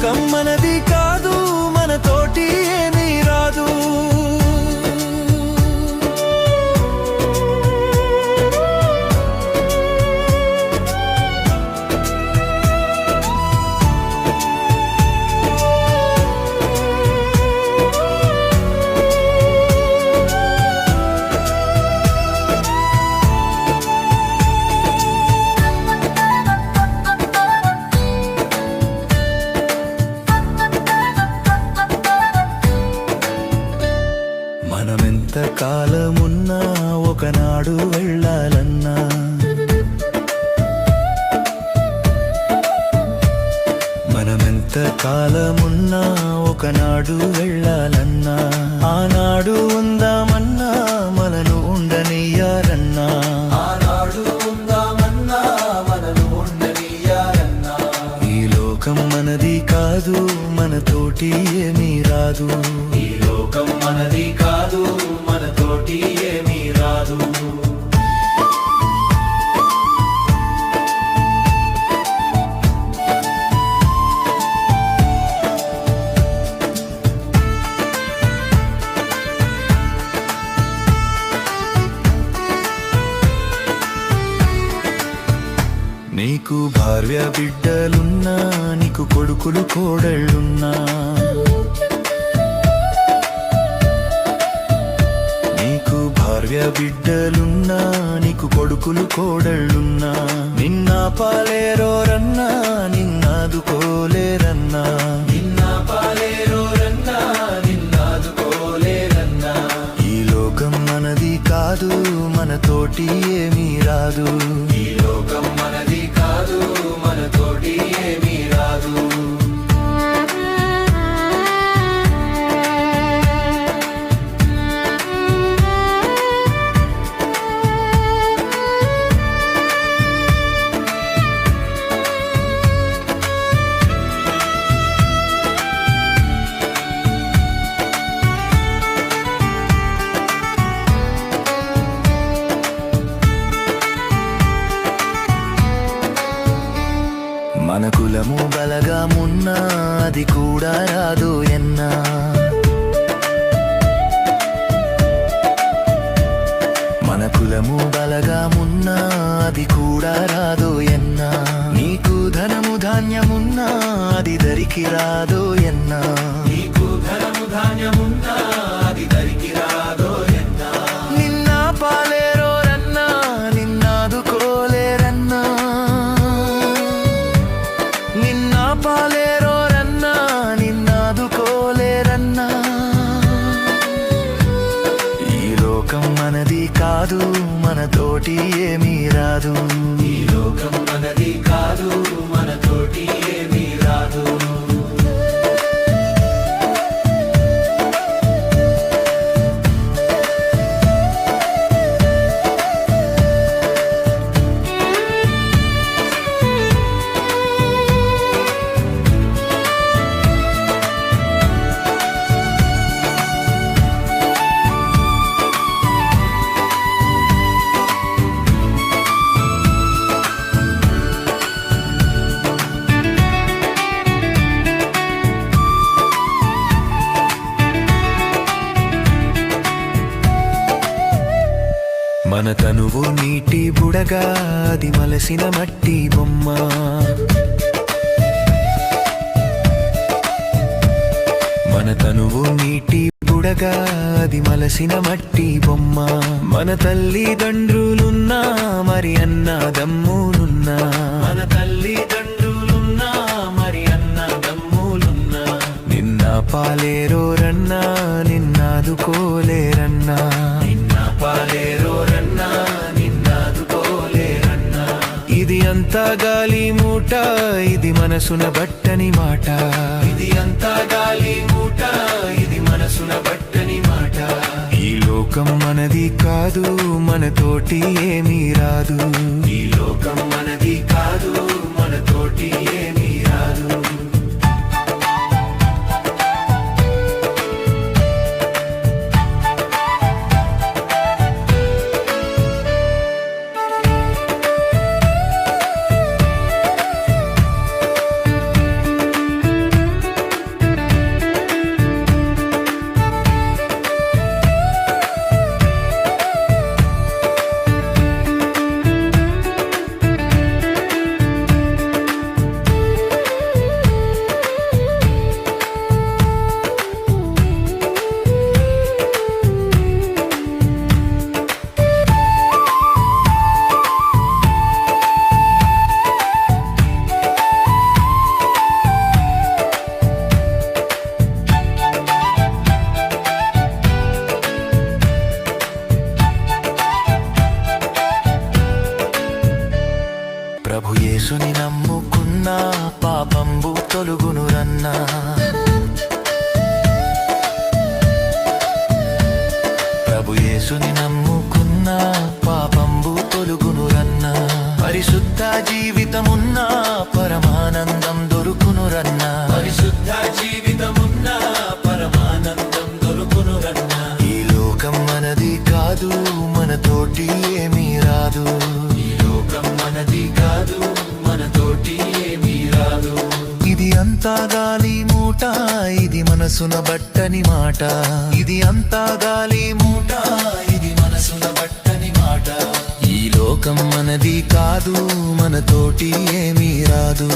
లోకం మనది కాదు, మనతోటి ఏమీ రాదు. మనమెంత కాలమున్నా ఒకనాడు వెళ్ళాలన్నా, మనమెంత కాలమున్నా ఒకనాడు వెళ్ళాలన్నా, ఆనాడు ఉందామన్నా మనను ఉండనియ్యారన్నా, ఆనాడు ఉందామన్నా మనను ఉండనియ్యారన్నా. ఈ లోకం మనది కాదు, మనతోటి ఏమీ రాదు. ఈ లోకం మనది కాదు, మనతోటి ఏమీ రాదు. నీకు భార్య బిడ్డలున్నా, నీకు కొడుకులు కోడళ్ళున్నా, నీకు భార్య బిడ్డలున్నా, నీకు కొడుకులు కోడళ్ళున్నా, నిన్న పాలేరోరన్నా నిన్నాదుకోలేరన్నా, నిన్న పాలేరోరన్నా నిన్నాదుకోలేరన్నా. ఈ లోకం మనది కాదు, మనతోటి ఏమీ రాదు. ఈ లోకం మనది కాదు, మనతోటి ఏమీ రాదు. మన కులము బలగమున్నా అది కూడా రాదు ఎన్నా, మన కులము బలగమున్నా అది కూడా రాదు ఎన్నా. నీకు ధనము ధాన్యమున్నా అది దరికి రాదు ఎన్నా, నీకు ధనము ధాన్యమున్నా అది దరికి రాదు ఎన్నా. నిన్న పాలేరోరన్నా నిన్నాదుకోలేరన్నా, నిన్న పాలేరోరన్నా నిన్నాదుకోలేరన్నా. ఈ లోకం మనది కాదు, మనతోటి ఏమీ రాదు. ఈ లోకం మనది కాదు, మనతోటి ఏమీ రాదు. మన తనువు నీటి బుడగా అది మలసిన మట్టి బొమ్మ, మన తనువు నీటి బుడగా అది మలసిన మట్టి బొమ్మ. మన తల్లిదండ్రులున్నా మరి అన్నదమ్ములున్నా, మన తల్లిదండ్రులున్నా మరి అన్నదమ్ములున్నా. నిన్న పాలేరోరన్నా నిన్నాదుకోలేరన్నా, నిన్న పాలేరోరన్నా నిన్నాదుకోలేరన్నా. ఇది అంతా గాలి మూట, ఇది మనసున బట్టని మాట, ఇది అంతా గాలి మూట, ఇది మనసున బట్టని మాట. ఈ లోకం మనది కాదు, మనతోటి ఏమీ రాదు. ఈ లోకం మనది కాదు, మనతోటి ఏమీ రాదు. నమ్ముకున్నా పాపంబు తొలుగునురన్నా పరిశుద్ధ జీవితమున్నా పరమానందం దొరుకునురన్నా పరిశుద్ధ జీవితమున్నా పరమానందం దొరుకునురన్నా ఈ లోకం మనది కాదు మనతోటి ఏమీ రాదు ఈ లోకం మనది కాదు మనతోటి ఏమీ రాదు ఇది అంతా గాలి మూట ఇది మనసున బట్టని మాట ఇది అంతా గాలి మూట ఇది మనసున బట్టని మాట ఈ లోకం మనది కాదు మనతోటి ఏమీ రాదు